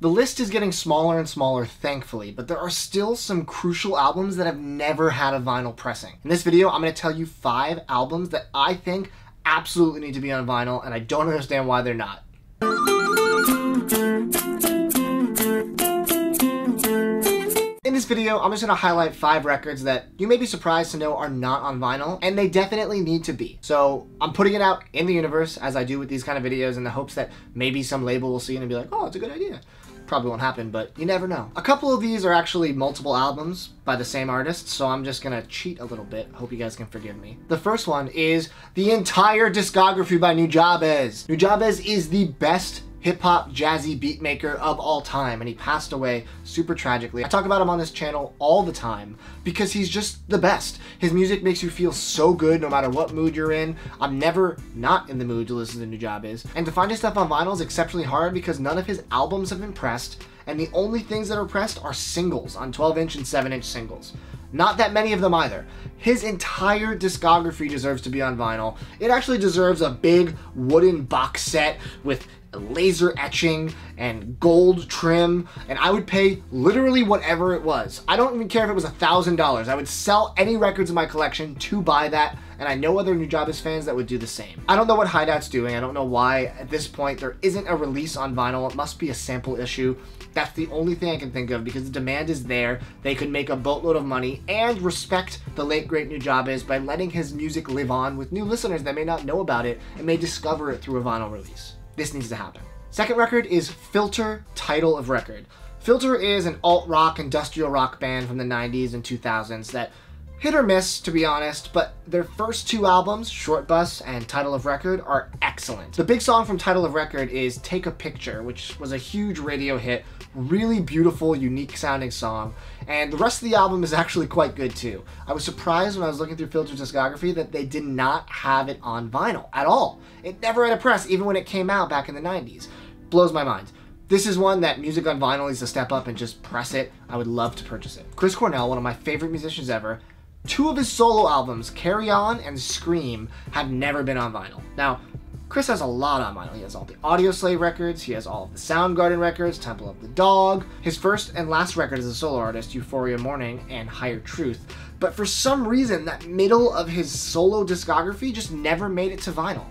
The list is getting smaller and smaller, thankfully, but there are still some crucial albums that have never had a vinyl pressing. In this video, I'm going to tell you 5 albums that I think absolutely need to be on vinyl, and I don't understand why they're not. In this video, I'm just going to highlight 5 records that you may be surprised to know are not on vinyl, and they definitely need to be. So I'm putting it out in the universe, as I do with these kind of videos, in the hopes that maybe some label will see it and be like, oh, it's a good idea. Probably won't happen, but you never know. A couple of these are actually multiple albums by the same artist, so I'm just gonna cheat a little bit. Hope you guys can forgive me. The first one is the entire discography by Nujabes. Nujabes is the best hip-hop jazzy beatmaker of all time, and he passed away super tragically. I talk about him on this channel all the time because he's just the best. His music makes you feel so good no matter what mood you're in. I'm never not in the mood to listen to Nujabes. And to find his stuff on vinyl is exceptionally hard because none of his albums have been pressed, and the only things that are pressed are singles on 12-inch and 7-inch singles. Not that many of them either. His entire discography deserves to be on vinyl. It actually deserves a big wooden box set with laser etching and gold trim, and I would pay literally whatever it was. I don't even care if it was $1,000. I would sell any records in my collection to buy that, and I know other Nujabes fans that would do the same. I don't know what Hideout's doing. I don't know why at this point there isn't a release on vinyl. It must be a sample issue. That's the only thing I can think of because the demand is there. They could make a boatload of money and respect the late great Nujabes by letting his music live on with new listeners that may not know about it and may discover it through a vinyl release. This needs to happen. Second record is Filter, Title of Record. Filter is an alt-rock, industrial rock band from the 90s and 2000s that hit or miss, to be honest, but their first 2 albums, Short Bus and Title of Record, are excellent. The big song from Title of Record is Take a Picture, which was a huge radio hit, really beautiful, unique sounding song, and the rest of the album is actually quite good too. I was surprised when I was looking through Filter's discography that they did not have it on vinyl at all. It never had a press, even when it came out back in the 90s. Blows my mind. This is one that music on vinyl needs to step up and just press it. I would love to purchase it. Chris Cornell, one of my favorite musicians ever, 2 of his solo albums, Carry On and Scream, have never been on vinyl. Now, Chris has a lot on vinyl. He has all the Audioslave records, he has all of the Soundgarden records, Temple of the Dog. His first and last record as a solo artist, Euphoria Morning and Higher Truth. But for some reason, that middle of his solo discography just never made it to vinyl.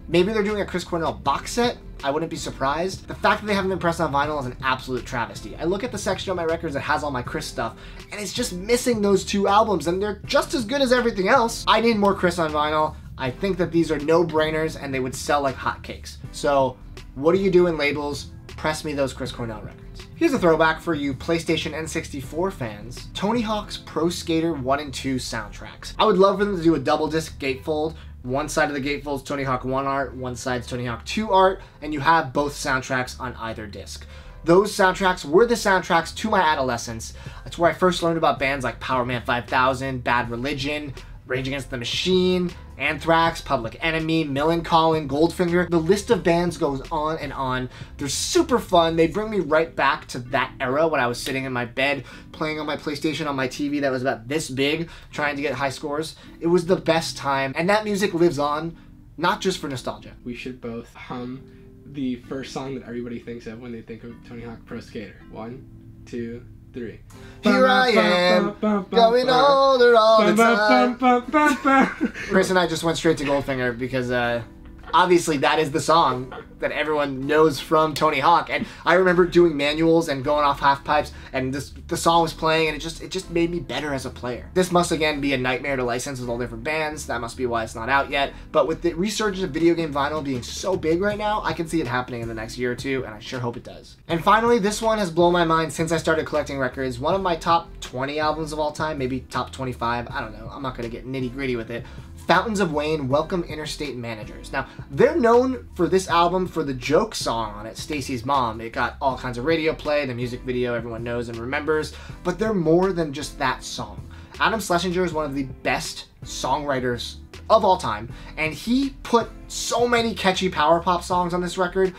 Maybe they're doing a Chris Cornell box set. I wouldn't be surprised. The fact that they haven't been pressed on vinyl is an absolute travesty. I look at the section of my records that has all my Chris stuff, and it's just missing those 2 albums, and they're just as good as everything else. I need more Chris on vinyl. I think that these are no-brainers, and they would sell like hotcakes. So, what are you doing, labels? Press me those Chris Cornell records. Here's a throwback for you PlayStation N64 fans. Tony Hawk's Pro Skater 1 and 2 soundtracks. I would love for them to do a double disc gatefold. One side of the gatefold is Tony Hawk 1 art, one side's Tony Hawk 2 art, and you have both soundtracks on either disc. Those soundtracks were the soundtracks to my adolescence. That's where I first learned about bands like Power Man 5000, Bad Religion, Rage Against the Machine, Anthrax, Public Enemy, Millencolin, Goldfinger. The list of bands goes on and on. They're super fun. They bring me right back to that era when I was sitting in my bed playing on my PlayStation on my TV that was about this big, trying to get high scores. It was the best time, and that music lives on, not just for nostalgia. We should both hum the first song that everybody thinks of when they think of Tony Hawk Pro Skater. 1, 2, 3. Here I am, going older all the time. Chris and I just went straight to Goldfinger because obviously that is the song that everyone knows from Tony Hawk, and I remember doing manuals and going off half pipes, and the song was playing, and it just made me better as a player. This must again be a nightmare to license with all different bands. That must be why it's not out yet. But with the resurgence of video game vinyl being so big right now, I can see it happening in the next year or 2, and I sure hope it does. And finally, this one has blown my mind since I started collecting records. One of my top 20 albums of all time, maybe top 25. I don't know. I'm not gonna get nitty gritty with it. Fountains of Wayne, Welcome Interstate Managers. Now, they're known for this album for the joke song on it, Stacy's Mom. It got all kinds of radio play, the music video everyone knows and remembers, but they're more than just that song. Adam Schlesinger is one of the best songwriters of all time, and he put so many catchy power pop songs on this record.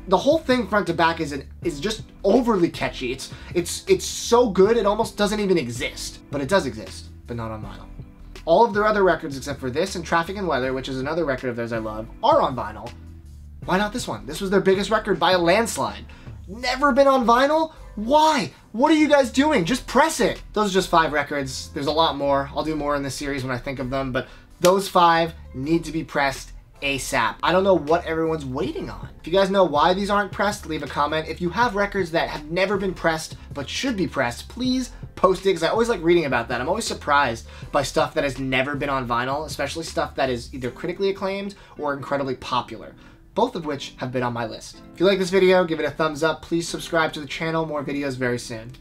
The whole thing front to back is just overly catchy. It's so good it almost doesn't even exist, but it does exist, but not on vinyl. All of their other records except for this and Traffic and Weather, which is another record of theirs I love, are on vinyl. Why not this one? This was their biggest record by a landslide. Never been on vinyl? Why? What are you guys doing? Just press it. Those are just 5 records. There's a lot more. I'll do more in this series when I think of them, but those 5 need to be pressed ASAP. I don't know what everyone's waiting on. If you guys know why these aren't pressed, leave a comment. If you have records that have never been pressed but should be pressed, please post it, because I always like reading about that. I'm always surprised by stuff that has never been on vinyl, especially stuff that is either critically acclaimed or incredibly popular, both of which have been on my list. If you like this video, give it a thumbs up. Please subscribe to the channel. More videos very soon.